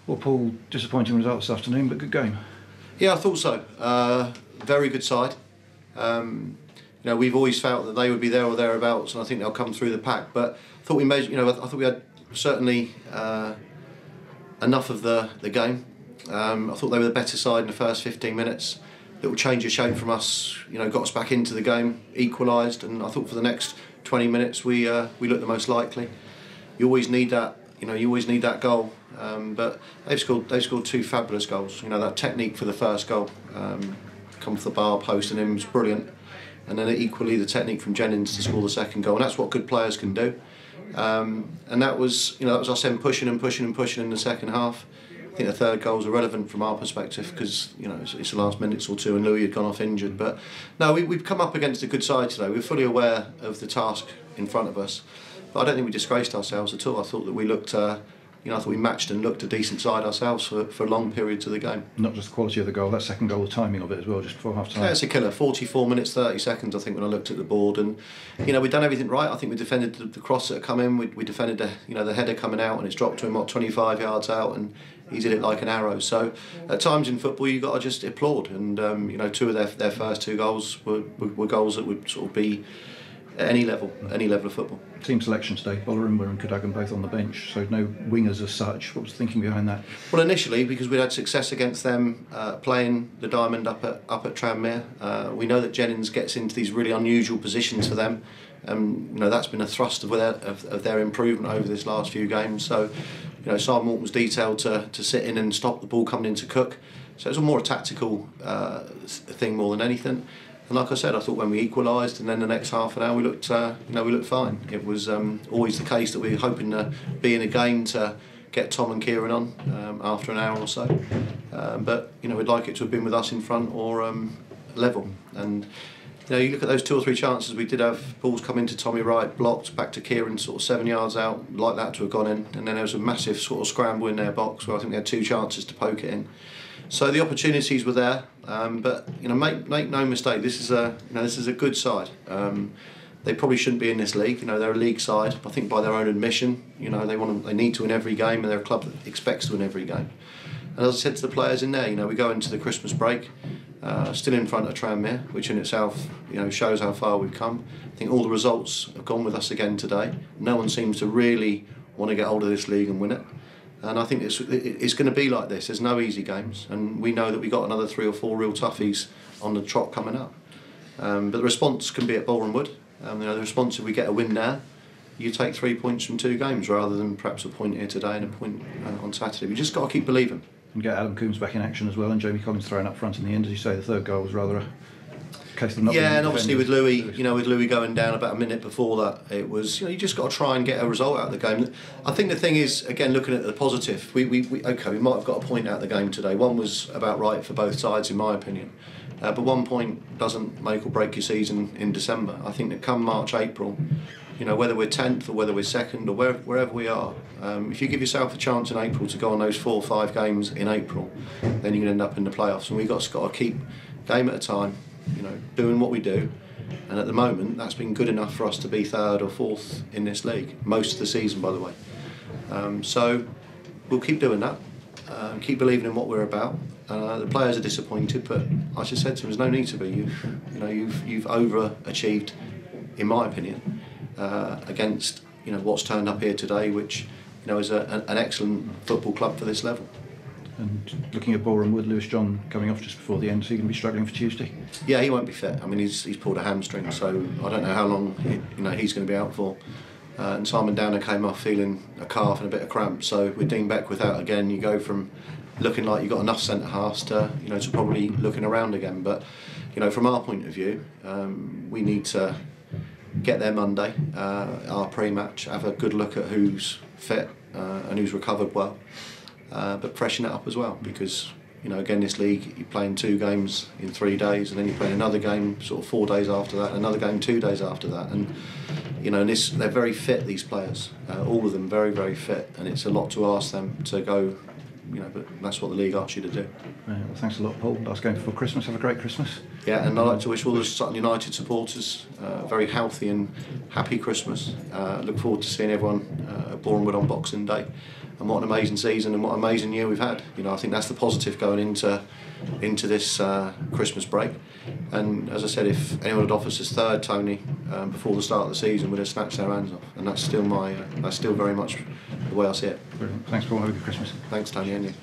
Well, Paul, disappointing result this afternoon, but good game. Yeah, I thought so. Very good side. You know, we've always felt that they would be there or thereabouts, and I think they'll come through the pack. But I thought we measured. You know, I thought we had certainly enough of the game. I thought they were the better side in the first 15 minutes. Little change of shape from us, you know, got us back into the game, equalised, and I thought for the next 20 minutes we looked the most likely. You always need that. You know, you always need that goal. But they've scored two fabulous goals. You know, that technique for the first goal, come off the bar post and in was brilliant. And then equally the technique from Jennings to score the second goal. And that's what good players can do. And that was, you know, that was us then pushing and pushing and pushing in the second half. I think the third goal was irrelevant from our perspective because, you know, it's the last minutes or two and Louis had gone off injured. But no, we've come up against a good side today. We're fully aware of the task in front of us. But I don't think we disgraced ourselves at all. I thought that we looked, you know, I thought we matched and looked a decent side ourselves for long periods of the game. Not just the quality of the goal, that second goal, the timing of it as well, just before half time. Yeah, it's a killer. 44 minutes, 30 seconds, I think, when I looked at the board. And, you know, we've done everything right. I think we defended the cross that had come in. We defended the header coming out, and it's dropped to him, 25 yards out, and he's hit it like an arrow. So at times in football, you've got to just applaud. And, you know, two of their first two goals were goals that would sort of be at any level of football. Team selection today, Bollerimba and Cadogan both on the bench, so no wingers as such. What was the thinking behind that? Well, initially, because we'd had success against them playing the diamond up at Tranmere, we know that Jennings gets into these really unusual positions for them. You know, that's been a thrust of their improvement over this last few games. So, you know, Simon Morton was detailed to sit in and stop the ball coming into Cook. So it was a more tactical thing more than anything. And like I said, I thought when we equalised and then the next half an hour we looked fine. It was always the case that we were hoping to be in a game to get Tom and Kieran on after an hour or so. But, you know, we'd like it to have been with us in front or level. And, you know, you look at those two or three chances we did have, balls come into Tommy Wright, blocked, back to Kieran sort of 7 yards out, like that to have gone in. And then there was a massive sort of scramble in their box where I think we had two chances to poke it in. So the opportunities were there, but, you know, make no mistake. This is a good side. They probably shouldn't be in this league. You know, they're a league side. I think by their own admission, you know, they need to win every game, and they're a club that expects to win every game. And as I said to the players in there, you know, we go into the Christmas break still in front of Tranmere, which in itself, you know, shows how far we've come. I think all the results have gone with us again today. No one seems to really want to get hold of this league and win it. And I think it's going to be like this. There's no easy games, and we know that we got another 3 or 4 real toughies on the trot coming up. But the response can be at Bollerimwood. You know, the response if we get a win there, you take 3 points from 2 games rather than perhaps a point here today and a point on Saturday. We just got to keep believing. And get Adam Coombs back in action as well, and Jamie Collins thrown up front in the end. As you say, the third goal was rather a case of not being and obviously defended. with Louis going down about a minute before that, it was, you know, you just got to try and get a result out of the game. I think the thing is, again, looking at the positive, we might have got a point out of the game today. One was about right for both sides, in my opinion. But 1 point doesn't make or break your season in December. I think that come March, April, you know, whether we're 10th or whether we're 2nd or wherever we are, if you give yourself a chance in April to go on those 4 or 5 games in April, then you can end up in the playoffs. And we've got to keep game at a time, you know, doing what we do. And at the moment, that's been good enough for us to be 3rd or 4th in this league, most of the season, by the way. So we'll keep doing that, keep believing in what we're about. The players are disappointed, but I just said to them, there's no need to be. You've overachieved, in my opinion, against, you know, what's turned up here today, which, you know, is an excellent football club for this level. And looking at Bollerimwood, Lewis John coming off just before the end, so he going to be struggling for Tuesday? Yeah, he won't be fit. I mean, he's pulled a hamstring, so I don't know how long he's going to be out for. And Simon Downer came off feeling a calf and a bit of cramp. So with Dean Beckwith out again, you go from looking like you've got enough centre halves to, you know, to probably looking around again. But, you know, from our point of view, we need to get there Monday, our pre-match, have a good look at who's fit and who's recovered well. But freshen it up as well, because, you know, again, this league, you're playing 2 games in 3 days, and then you're playing another game sort of 4 days after that, and another game 2 days after that, and, you know, they're very fit, these players, all of them very, very fit, and it's a lot to ask them to go, you know, but that's what the league asks you to do. Well, thanks a lot, Paul. Last game before Christmas. Have a great Christmas. Yeah, and I'd like to wish all the Sutton United supporters a very healthy and happy Christmas. Look forward to seeing everyone at Bollerimwood on Boxing Day. and what an amazing season and what an amazing year we've had. You know, I think that's the positive going into this Christmas break. And as I said, if anyone had offered us third, Tony, before the start of the season, we'd have snatched their hands off. And that's still very much the way I see it. Brilliant. Thanks, Paul. Have a good Christmas. Thanks, Tony, and you.